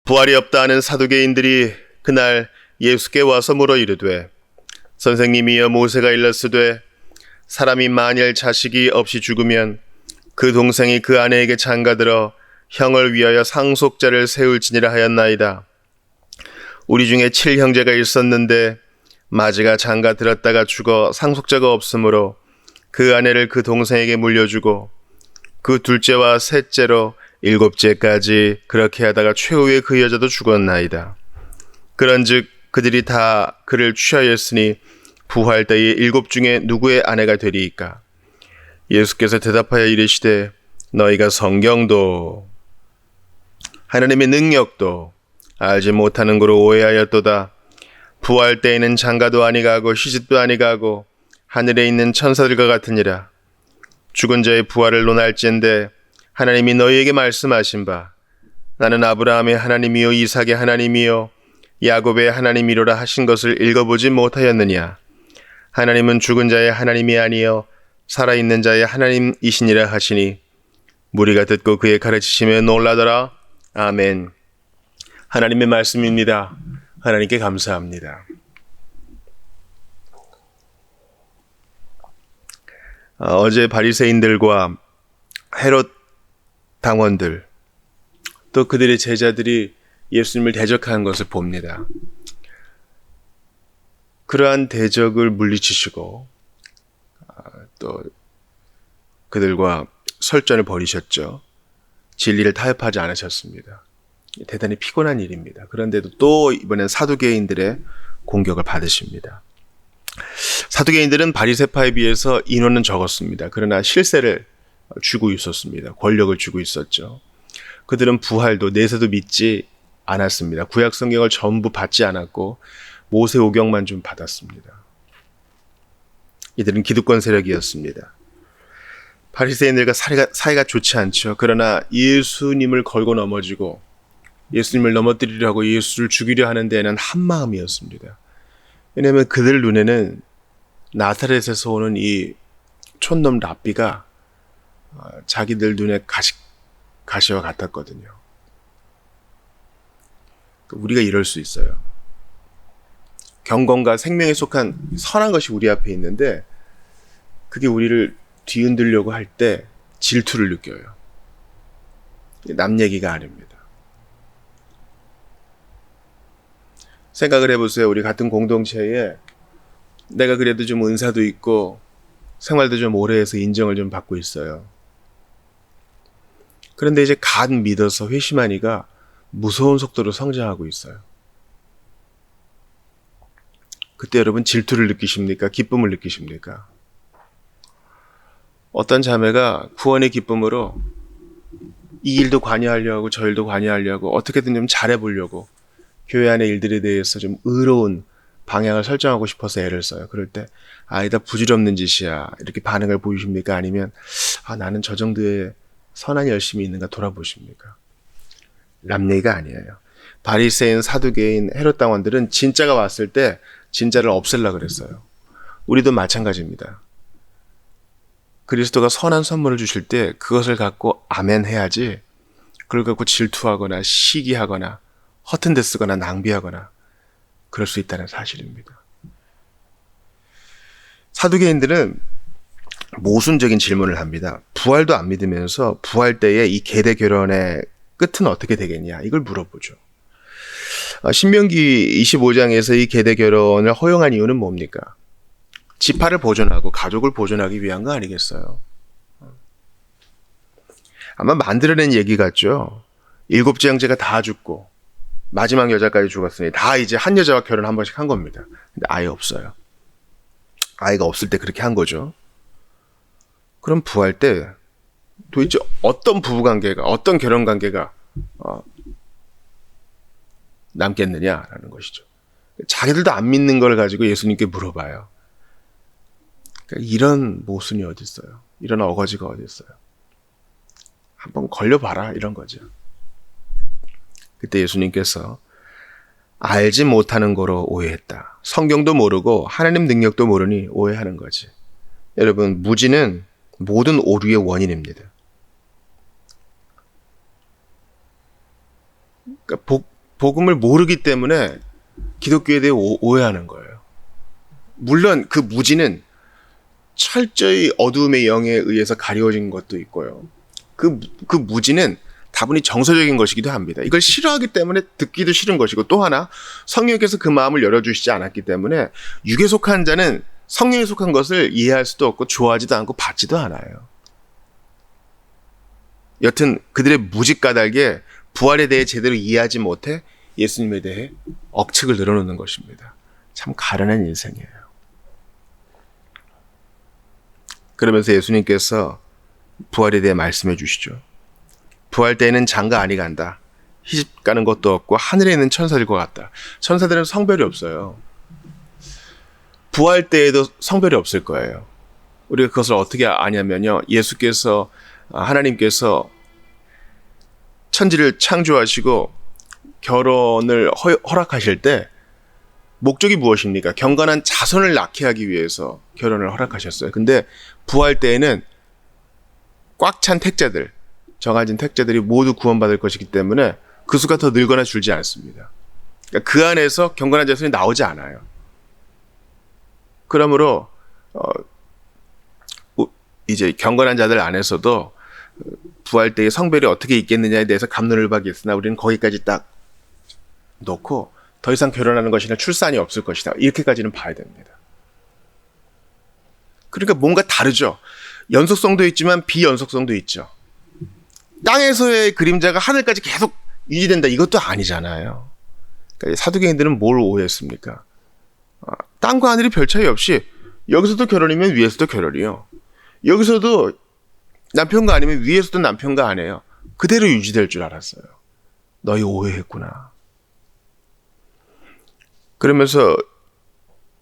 부활이 없다 하는 사두개인들이 그날 예수께 와서 물어 이르되 선생님이여 모세가 일렀으되 사람이 만일 자식이 없이 죽으면 그 동생이 그 아내에게 장가들어 형을 위하여 상속자를 세울지니라 하였나이다. 우리 중에 7형제가 있었는데 마지가 장가들었다가 죽어 상속자가 없으므로 그 아내를 그 동생에게 물려주고 그 둘째와 셋째로 7째까지 그렇게 하다가 최후에 그 여자도 죽었나이다. 그런즉 그들이 다 그를 취하였으니 부활 때에 7 중에 누구의 아내가 되리이까? 예수께서 대답하여 이르시되 너희가 성경도 하나님의 능력도 알지 못하는 거로 오해하였도다. 부활 때에는 장가도 아니가고 시집도 아니가고 하늘에 있는 천사들과 같으니라. 죽은 자의 부활을 논할진대 하나님이 너희에게 말씀하신 바 나는 아브라함의 하나님이요 이삭의 하나님이요 야곱의 하나님이로라 하신 것을 읽어보지 못하였느냐. 하나님은 죽은 자의 하나님이 아니요 살아있는 자의 하나님이시니라 하시니 무리가 듣고 그의 가르치심에 놀라더라. 아멘. 하나님의 말씀입니다. 하나님께 감사합니다. 어제 바리새인들과 헤롯 당원들 또 그들의 제자들이 예수님을 대적하는 것을 봅니다. 그러한 대적을 물리치시고 또 그들과 설전을 벌이셨죠. 진리를 타협하지 않으셨습니다. 대단히 피곤한 일입니다. 그런데도 또 이번엔 사두개인들의 공격을 받으십니다. 사두개인들은 바리새파에 비해서 인원은 적었습니다. 그러나 실세를 쥐고 있었습니다. 권력을 쥐고 있었죠. 그들은 부활도 내세도 믿지 않았습니다. 구약 성경을 전부 받지 않았고 모세 오경만 좀 받았습니다. 이들은 기득권 세력이었습니다. 바리새인들과 사이가 좋지 않죠. 그러나 예수님을 걸고 넘어지고 예수님을 넘어뜨리려 하고 예수를 죽이려 하는 데에는 한마음이었습니다. 왜냐하면 그들 눈에는 나사렛에서 오는 이 촌놈 랍비가 자기들 눈에 가시와 같았거든요. 우리가 이럴 수 있어요. 경건과 생명에 속한 선한 것이 우리 앞에 있는데 그게 우리를 뒤흔들려고 할 때 질투를 느껴요. 남 얘기가 아닙니다. 생각을 해보세요. 우리 같은 공동체에 내가 그래도 좀 은사도 있고 생활도 좀 오래 해서 인정을 좀 받고 있어요. 그런데 이제 갓 믿어서 회심하니까 무서운 속도로 성장하고 있어요. 그때 여러분 질투를 느끼십니까? 기쁨을 느끼십니까? 어떤 자매가 구원의 기쁨으로 이 일도 관여하려고 하고 저 일도 관여하려고 어떻게든 좀 잘해보려고 교회 안의 일들에 대해서 좀 의로운 방향을 설정하고 싶어서 애를 써요. 그럴 때 아니다 부질없는 짓이야 이렇게 반응을 보이십니까? 아니면 나는 저 정도의 선한 열심이 있는가 돌아보십니까? 남 얘기가 아니에요. 바리새인, 사두개인, 헤롯 당원들은 진짜가 왔을 때 진짜를 없애려고 그랬어요. 우리도 마찬가지입니다. 그리스도가 선한 선물을 주실 때 그것을 갖고 아멘 해야지 그걸 갖고 질투하거나 시기하거나 허튼 데 쓰거나 낭비하거나 그럴 수 있다는 사실입니다. 사두개인들은 모순적인 질문을 합니다. 부활도 안 믿으면서 부활 때에 이 계대 결혼의 끝은 어떻게 되겠냐 이걸 물어보죠. 신명기 25장에서 이 계대 결혼을 허용한 이유는 뭡니까? 지파를 보존하고 가족을 보존하기 위한 거 아니겠어요? 아마 만들어낸 얘기 같죠. 7째 형제가 다 죽고 마지막 여자까지 죽었으니 다 이제 한 여자와 결혼 한 번씩 한 겁니다. 근데 아예 없어요. 아이가 없을 때 그렇게 한 거죠. 그럼 부활 때 도대체 어떤 부부관계가 어떤 결혼관계가 남겠느냐라는 것이죠. 자기들도 안 믿는 걸 가지고 예수님께 물어봐요. 그러니까 이런 모순이 어디 있어요? 이런 어거지가 어디 있어요? 한번 걸려봐라 이런 거죠. 그때 예수님께서 알지 못하는 거로 오해했다. 성경도 모르고 하나님 능력도 모르니 오해하는 거지. 여러분 무지는 모든 오류의 원인입니다. 그러니까 복음을 모르기 때문에 기독교에 대해 오해하는 거예요. 물론 그 무지는 철저히 어둠의 영에 의해서 가려진 것도 있고요. 그 무지는 다분히 정서적인 것이기도 합니다. 이걸 싫어하기 때문에 듣기도 싫은 것이고, 또 하나 성령께서 그 마음을 열어주시지 않았기 때문에 육에 속한 자는 성령에 속한 것을 이해할 수도 없고 좋아하지도 않고 받지도 않아요. 여튼 그들의 무지 까닭에 부활에 대해 제대로 이해하지 못해 예수님에 대해 억측을 늘어놓는 것입니다. 참 가련한 인생이에요. 그러면서 예수님께서 부활에 대해 말씀해 주시죠. 부활 때에는 장가 아니 간다. 시집 가는 것도 없고 하늘에 있는 천사들과 같다. 천사들은 성별이 없어요. 부활 때에도 성별이 없을 거예요. 우리가 그것을 어떻게 아냐면요. 예수께서, 하나님께서 천지를 창조하시고 결혼을 허락하실 때 목적이 무엇입니까? 경건한 자손을 낳게 하기 위해서 결혼을 허락하셨어요. 근데 부활 때에는 꽉 찬 택자들, 정해진 택자들이 모두 구원받을 것이기 때문에 그 수가 더 늘거나 줄지 않습니다. 그러니까 그 안에서 경건한 자손이 나오지 않아요. 그러므로 이제 경건한 자들 안에서도 부활 때의 성별이 어떻게 있겠느냐에 대해서 갑론을박이 있으나 우리는 거기까지 딱 놓고 더 이상 결혼하는 것이나 출산이 없을 것이다. 이렇게까지는 봐야 됩니다. 그러니까 뭔가 다르죠. 연속성도 있지만 비연속성도 있죠. 땅에서의 그림자가 하늘까지 계속 유지된다. 이것도 아니잖아요. 그러니까 사두개인들은 뭘 오해했습니까? 땅과 하늘이 별 차이 없이 여기서도 결혼이면 위에서도 결혼이요. 여기서도 남편과 아니면 위에서도 남편과 아내요. 그대로 유지될 줄 알았어요. 너희 오해했구나. 그러면서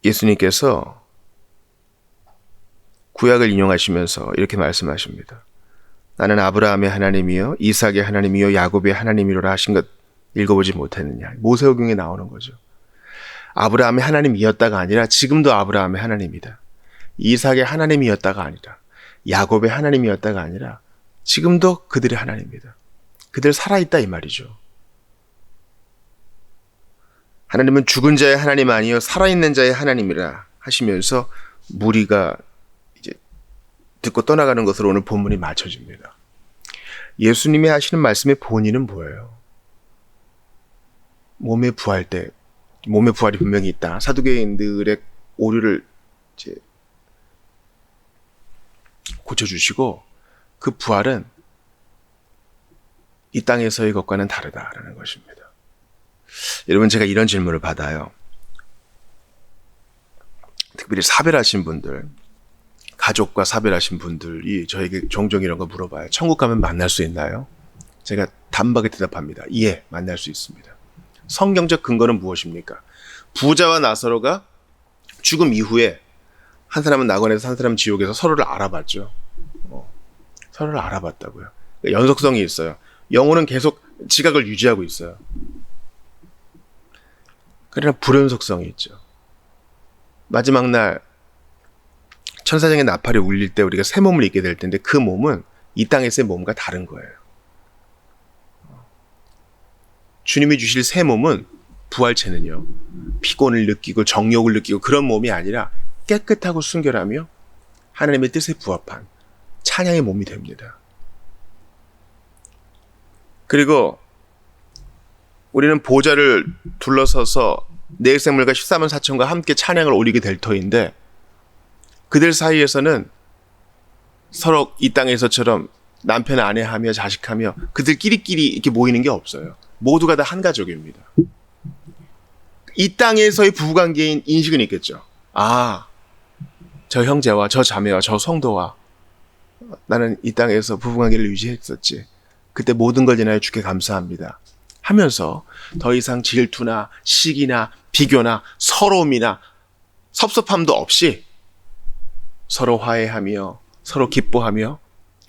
예수님께서 구약을 인용하시면서 이렇게 말씀하십니다. 나는 아브라함의 하나님이요 이삭의 하나님이요 야곱의 하나님이로라 하신 것 읽어보지 못했느냐. 모세오경에 나오는 거죠. 아브라함의 하나님이었다가 아니라 지금도 아브라함의 하나님이다. 이삭의 하나님이었다가 아니라 야곱의 하나님이었다가 아니라 지금도 그들의 하나님입니다. 그들 살아있다 이 말이죠. 하나님은 죽은 자의 하나님 아니요 살아있는 자의 하나님이라 하시면서 무리가 이제 듣고 떠나가는 것으로 오늘 본문이 맞춰집니다. 예수님이 하시는 말씀의 본의는 뭐예요? 몸의 부활 때, 몸의 부활이 분명히 있다. 사두개인들의 오류를 이제 고쳐주시고 그 부활은 이 땅에서의 것과는 다르다라는 것입니다. 여러분, 제가 이런 질문을 받아요. 특별히 사별하신 분들, 가족과 사별하신 분들이 저에게 종종 이런 거 물어봐요. 천국 가면 만날 수 있나요? 제가 단박에 대답합니다. 예, 만날 수 있습니다. 성경적 근거는 무엇입니까? 부자와 나사로가 죽음 이후에 한 사람은 낙원에서 한 사람은 지옥에서 서로를 알아봤죠. 서로를 알아봤다고요. 연속성이 있어요. 영혼은 계속 지각을 유지하고 있어요. 그러나 불연속성이 있죠. 마지막 날 천사장의 나팔이 울릴 때 우리가 새 몸을 입게 될 텐데 그 몸은 이 땅에서의 몸과 다른 거예요. 주님이 주실 새 몸은 부활체는요. 피곤을 느끼고 정욕을 느끼고 그런 몸이 아니라 깨끗하고 순결하며 하나님의 뜻에 부합한 찬양의 몸이 됩니다. 그리고 우리는 보좌를 둘러서서 내 생물과 14만 4천과 함께 찬양을 올리게 될 터인데 그들 사이에서는 서로 이 땅에서처럼 남편 아내하며 자식하며 그들끼리끼리 이렇게 모이는 게 없어요. 모두가 다 한 가족입니다. 이 땅에서의 부부관계인 인식은 있겠죠. 아, 저 형제와 저 자매와 저 성도와 나는 이 땅에서 부부관계를 유지했었지. 그때 모든 걸 인하여 주께 감사합니다. 하면서 더 이상 질투나 시기나 비교나 서러움이나 섭섭함도 없이 서로 화해하며 서로 기뻐하며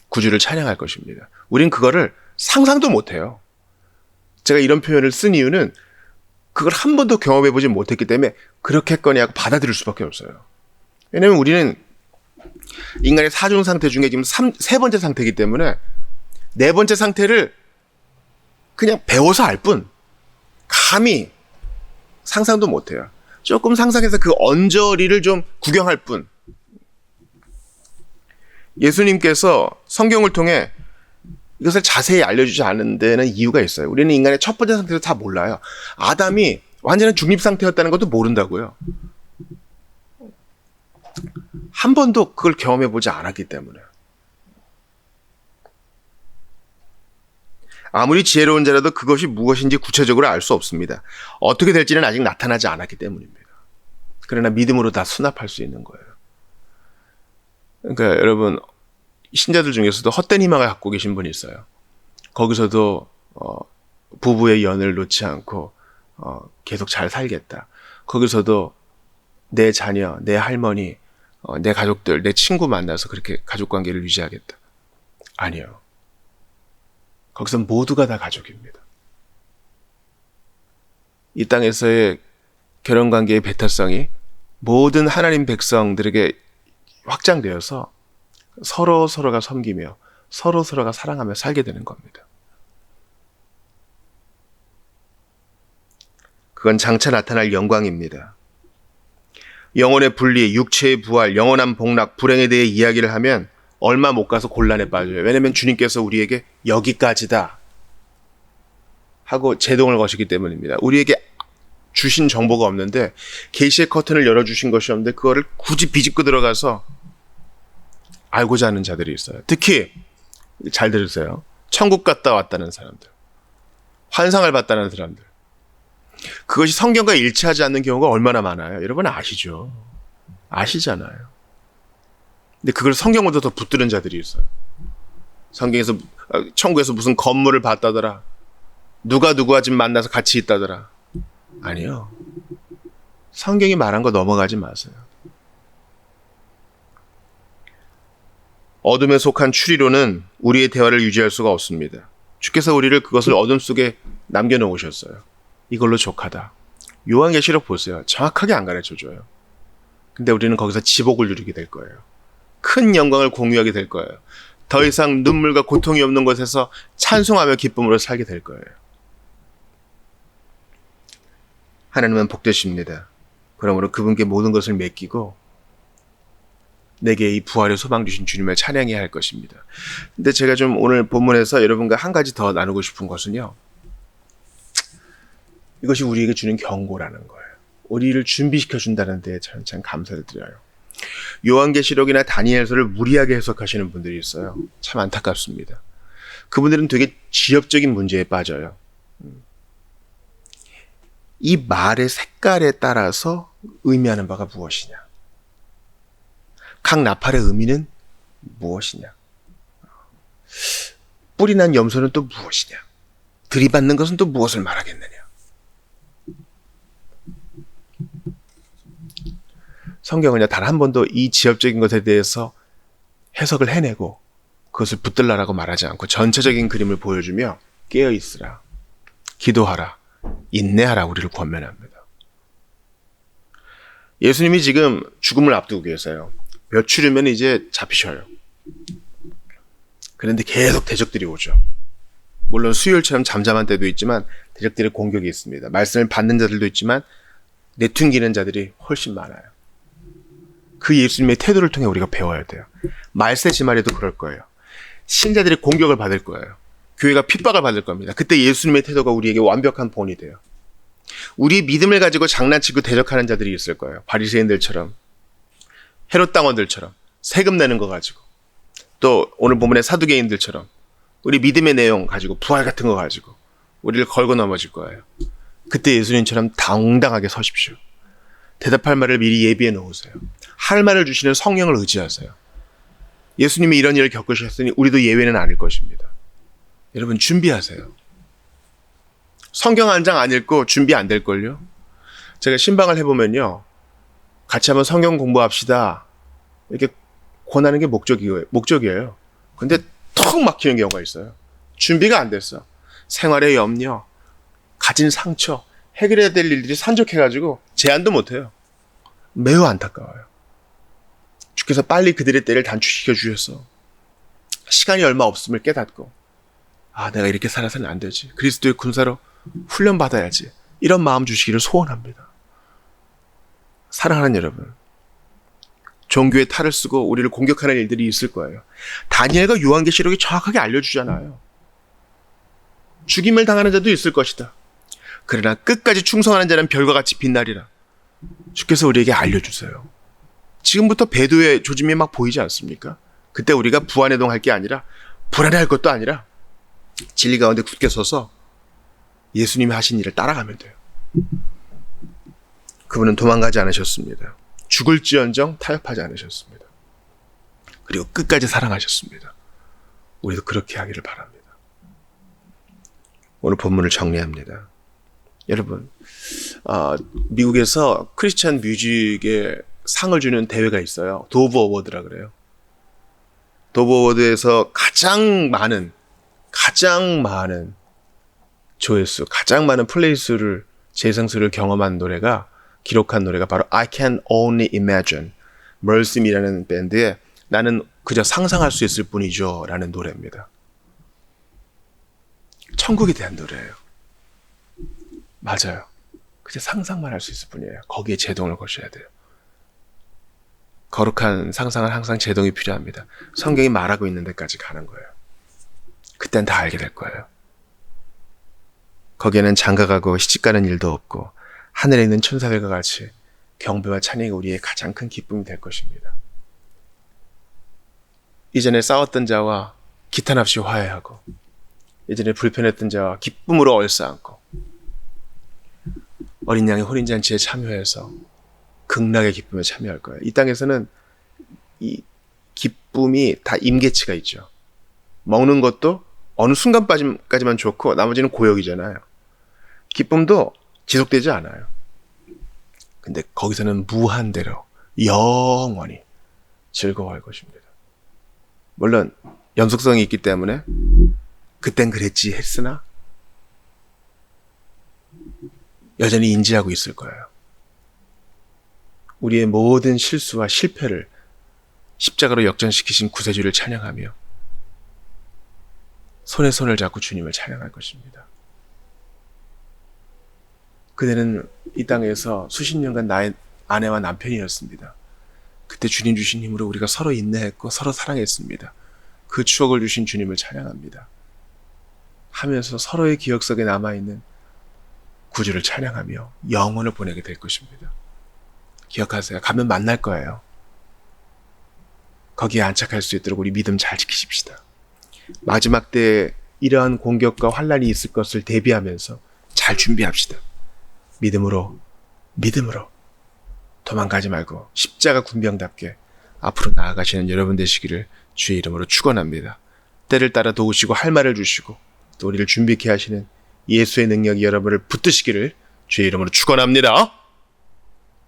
구주를 찬양할 것입니다. 우린 그거를 상상도 못해요. 제가 이런 표현을 쓴 이유는 그걸 한 번도 경험해보지 못했기 때문에 그렇겠거니 하고 받아들일 수밖에 없어요. 왜냐하면 우리는 인간의 사중 상태 중에 지금 세 번째 상태이기 때문에 네 번째 상태를 그냥 배워서 알 뿐 감히 상상도 못해요. 조금 상상해서 그 언저리를 좀 구경할 뿐. 예수님께서 성경을 통해 이것을 자세히 알려주지 않은 데는 이유가 있어요. 우리는 인간의 첫 번째 상태를 다 몰라요. 아담이 완전한 중립 상태였다는 것도 모른다고요. 한 번도 그걸 경험해보지 않았기 때문에. 아무리 지혜로운 자라도 그것이 무엇인지 구체적으로 알 수 없습니다. 어떻게 될지는 아직 나타나지 않았기 때문입니다. 그러나 믿음으로 다 수납할 수 있는 거예요. 그러니까 여러분, 신자들 중에서도 헛된 희망을 갖고 계신 분이 있어요. 거기서도 부부의 연을 놓지 않고 계속 잘 살겠다. 거기서도 내 자녀, 내 할머니, 내 가족들, 내 친구 만나서 그렇게 가족관계를 유지하겠다. 아니요. 거기서 모두가 다 가족입니다. 이 땅에서의 결혼관계의 배타성이 모든 하나님 백성들에게 확장되어서 서로가 섬기며 서로가 사랑하며 살게 되는 겁니다. 그건 장차 나타날 영광입니다. 영혼의 분리, 육체의 부활, 영원한 복락, 불행에 대해 이야기를 하면 얼마 못 가서 곤란에 빠져요. 왜냐하면 주님께서 우리에게 여기까지다 하고 제동을 거시기 때문입니다. 우리에게 주신 정보가 없는데 계시의 커튼을 열어주신 것이 없는데 그거를 굳이 비집고 들어가서 알고자 하는 자들이 있어요. 특히 잘 들으세요. 천국 갔다 왔다는 사람들, 환상을 봤다는 사람들, 그것이 성경과 일치하지 않는 경우가 얼마나 많아요. 여러분 아시죠? 아시잖아요. 근데 그걸 성경보다 더 붙드는 자들이 있어요. 성경에서 천국에서 무슨 건물을 봤다더라, 누가 집 만나서 같이 있다더라. 아니요. 성경이 말한 거 넘어가지 마세요. 어둠에 속한 추리로는 우리의 대화를 유지할 수가 없습니다. 주께서 우리를 그것을 어둠 속에 남겨놓으셨어요. 이걸로 족하다. 요한계시록 보세요. 정확하게 안 가르쳐줘요. 근데 우리는 거기서 지복을 누리게 될 거예요. 큰 영광을 공유하게 될 거예요. 더 이상 눈물과 고통이 없는 곳에서 찬송하며 기쁨으로 살게 될 거예요. 하나님은 복되십니다. 그러므로 그분께 모든 것을 맡기고 내게 이 부활의 소망 주신 주님을 찬양해야 할 것입니다. 근데 제가 좀 오늘 본문에서 여러분과 한 가지 더 나누고 싶은 것은요, 이것이 우리에게 주는 경고라는 거예요. 우리를 준비시켜 준다는 데에 참 감사를 드려요. 요한계시록이나 다니엘서를 무리하게 해석하시는 분들이 있어요. 참 안타깝습니다. 그분들은 되게 지엽적인 문제에 빠져요. 이 말의 색깔에 따라서 의미하는 바가 무엇이냐, 각 나팔의 의미는 무엇이냐, 뿔이 난 염소는 또 무엇이냐, 들이받는 것은 또 무엇을 말하겠느냐. 성경은요, 단 한 번도 이 지엽적인 것에 대해서 해석을 해내고 그것을 붙들라라고 말하지 않고 전체적인 그림을 보여주며 깨어있으라, 기도하라, 인내하라 우리를 권면합니다. 예수님이 지금 죽음을 앞두고 계세요. 며칠 후면 이제 잡히셔요. 그런데 계속 대적들이 오죠. 물론 수요일처럼 잠잠한 때도 있지만 대적들의 공격이 있습니다. 말씀을 받는 자들도 있지만 내퉁기는 자들이 훨씬 많아요. 그 예수님의 태도를 통해 우리가 배워야 돼요. 말세지말에도 그럴 거예요. 신자들이 공격을 받을 거예요. 교회가 핍박을 받을 겁니다. 그때 예수님의 태도가 우리에게 완벽한 본이 돼요. 우리의 믿음을 가지고 장난치고 대적하는 자들이 있을 거예요. 바리새인들처럼, 헤롯 당원들처럼 세금 내는 거 가지고, 또 오늘 본문의 사두개인들처럼 우리 믿음의 내용 가지고 부활 같은 거 가지고 우리를 걸고 넘어질 거예요. 그때 예수님처럼 당당하게 서십시오. 대답할 말을 미리 예비해 놓으세요. 할 말을 주시는 성령을 의지하세요. 예수님이 이런 일을 겪으셨으니 우리도 예외는 아닐 것입니다. 여러분 준비하세요. 성경 한 장 안 읽고 준비 안 될걸요? 제가 신방을 해보면요, 같이 한번 성경 공부합시다 이렇게 권하는 게 목적이에요. 근데 턱 막히는 경우가 있어요. 준비가 안 됐어. 생활의 염려, 가진 상처, 해결해야 될 일들이 산적해가지고 제안도 못해요. 매우 안타까워요. 주께서 빨리 그들의 때를 단축시켜 주셔서 시간이 얼마 없음을 깨닫고, 아, 내가 이렇게 살아서는 안 되지. 그리스도의 군사로 훈련받아야지. 이런 마음 주시기를 소원합니다. 사랑하는 여러분, 종교의 탈을 쓰고 우리를 공격하는 일들이 있을 거예요. 다니엘과 요한계시록이 정확하게 알려주잖아요. 죽임을 당하는 자도 있을 것이다. 그러나 끝까지 충성하는 자는 별과 같이 빛나리라. 주께서 우리에게 알려주세요. 지금부터 배도의 조짐이 막 보이지 않습니까? 그때 우리가 부안해동할 게 아니라 불안해할 것도 아니라 진리 가운데 굳게 서서 예수님이 하신 일을 따라가면 돼요. 그분은 도망가지 않으셨습니다. 죽을지언정 타협하지 않으셨습니다. 그리고 끝까지 사랑하셨습니다. 우리도 그렇게 하기를 바랍니다. 오늘 본문을 정리합니다. 여러분, 미국에서 크리스찬 뮤직에 상을 주는 대회가 있어요. 도브 어워드라 그래요. 도브 어워드에서 가장 많은 조회수, 가장 많은 플레이수를, 재생수를 경험한 노래가, 기록한 노래가 바로 I Can Only Imagine, 멀심이라는 밴드의 나는 그저 상상할 수 있을 뿐이죠 라는 노래입니다. 천국에 대한 노래예요. 맞아요. 그저 상상만 할 수 있을 뿐이에요. 거기에 제동을 거셔야 돼요. 거룩한 상상은 항상 제동이 필요합니다. 성경이 말하고 있는 데까지 가는 거예요. 그땐 다 알게 될 거예요. 거기에는 장가가고 시집가는 일도 없고 하늘에 있는 천사들과 같이 경배와 찬양이 우리의 가장 큰 기쁨이 될 것입니다. 이전에 싸웠던 자와 기탄 없이 화해하고, 예전에 불편했던 자와 기쁨으로 얼싸안고, 어린 양의 혼인잔치에 참여해서 극락의 기쁨에 참여할 거예요. 이 땅에서는 이 기쁨이 다 임계치가 있죠. 먹는 것도 어느 순간까지만 좋고 나머지는 고역이잖아요. 기쁨도 지속되지 않아요. 근데 거기서는 무한대로 영원히 즐거워할 것입니다. 물론 연속성이 있기 때문에 그땐 그랬지 했으나 여전히 인지하고 있을 거예요. 우리의 모든 실수와 실패를 십자가로 역전시키신 구세주를 찬양하며 손에 손을 잡고 주님을 찬양할 것입니다. 그대는 이 땅에서 수십 년간 나의 아내와 남편이었습니다. 그때 주님 주신 힘으로 우리가 서로 인내했고 서로 사랑했습니다. 그 추억을 주신 주님을 찬양합니다. 하면서 서로의 기억 속에 남아있는 구주를 찬양하며 영혼을 보내게 될 것입니다. 기억하세요. 가면 만날 거예요. 거기에 안착할 수 있도록 우리 믿음 잘 지키십시다. 마지막 때에 이러한 공격과 환난이 있을 것을 대비하면서 잘 준비합시다. 믿음으로 도망가지 말고 십자가 군병답게 앞으로 나아가시는 여러분 되시기를 주의 이름으로 축원합니다. 때를 따라 도우시고 할 말을 주시고 또 우리를 준비케 하시는 예수의 능력이 여러분을 붙드시기를 주의 이름으로 축원합니다.